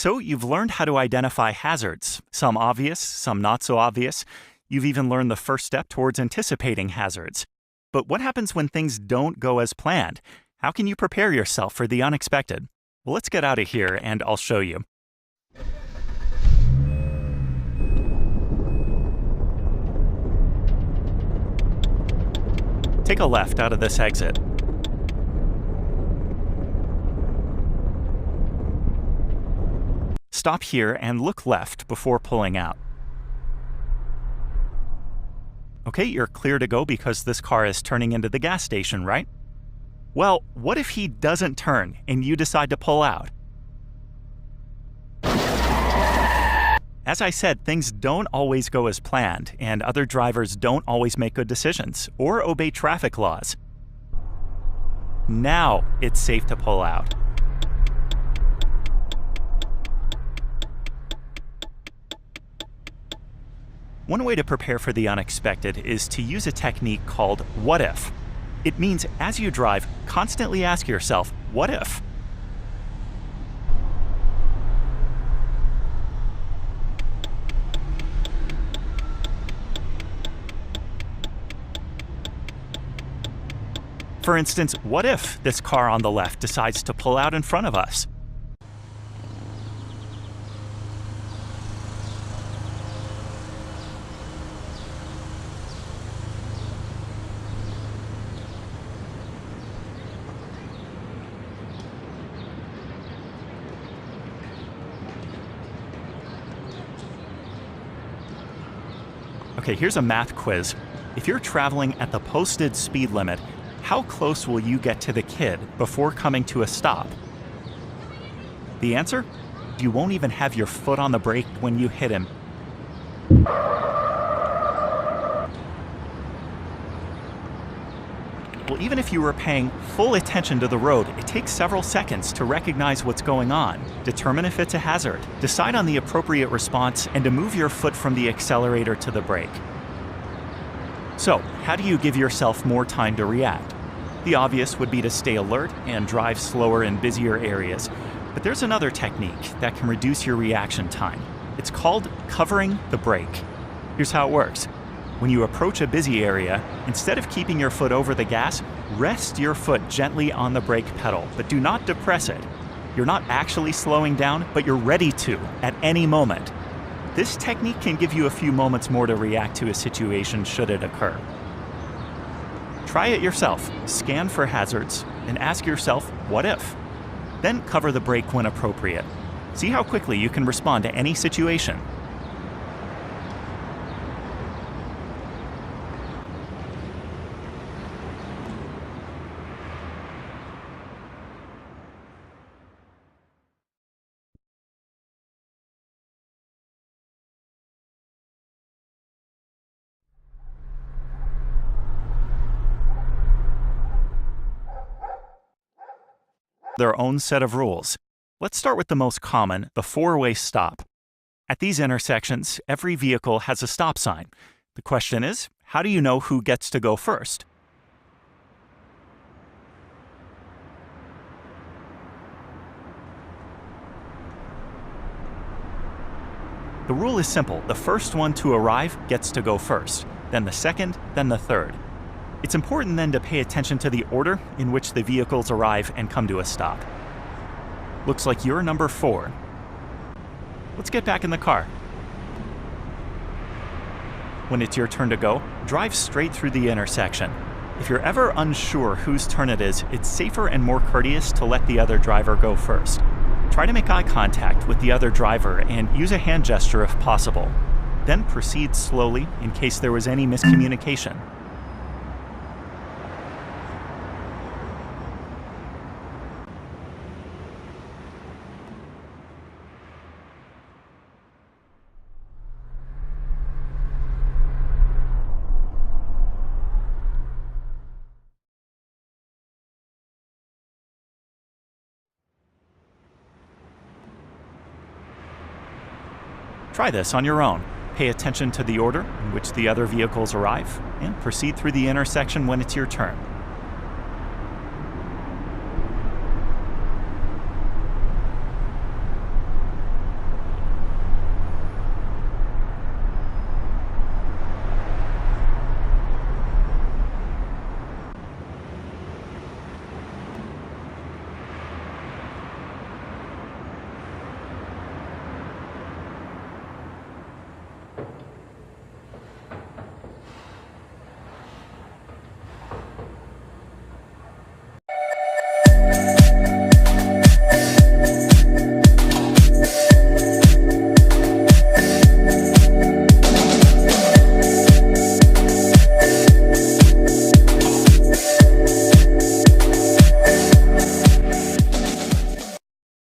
So you've learned how to identify hazards, some obvious, some not so obvious. You've even learned the first step towards anticipating hazards. But what happens when things don't go as planned? How can you prepare yourself for the unexpected? Well, let's get out of here and I'll show you. Take a left out of this exit. Stop here and look left before pulling out. Okay, you're clear to go because this car is turning into the gas station, right? Well, what if he doesn't turn and you decide to pull out? As I said, things don't always go as planned, and other drivers don't always make good decisions or obey traffic laws. Now it's safe to pull out. One way to prepare for the unexpected is to use a technique called what if. It means as you drive, constantly ask yourself, what if? For instance, what if this car on the left decides to pull out in front of us? Okay, here's a math quiz. If you're traveling at the posted speed limit, how close will you get to the kid before coming to a stop? The answer? You won't even have your foot on the brake when you hit him. Well, even if you were paying full attention to the road, it takes several seconds to recognize what's going on, determine if it's a hazard, decide on the appropriate response, and to move your foot from the accelerator to the brake. So, how do you give yourself more time to react? The obvious would be to stay alert and drive slower in busier areas. But there's another technique that can reduce your reaction time. It's called covering the brake. Here's how it works. When you approach a busy area, instead of keeping your foot over the gas, rest your foot gently on the brake pedal, but do not depress it. You're not actually slowing down, but you're ready to at any moment. This technique can give you a few moments more to react to a situation should it occur. Try it yourself. Scan for hazards and ask yourself, what if? Then cover the brake when appropriate. See how quickly you can respond to any situation. Their own set of rules. Let's start with the most common, the four-way stop. At these intersections, every vehicle has a stop sign. The question is, How do you know who gets to go first? The rule is simple. The first one to arrive gets to go first, then the second, then the third. It's important then to pay attention to the order in which the vehicles arrive and come to a stop. Looks like you're number 4. Let's get back in the car. When it's your turn to go, drive straight through the intersection. If you're ever unsure whose turn it is, it's safer and more courteous to let the other driver go first. Try to make eye contact with the other driver and use a hand gesture if possible. Then proceed slowly in case there was any miscommunication. Try this on your own. Pay attention to the order in which the other vehicles arrive, and proceed through the intersection when it's your turn.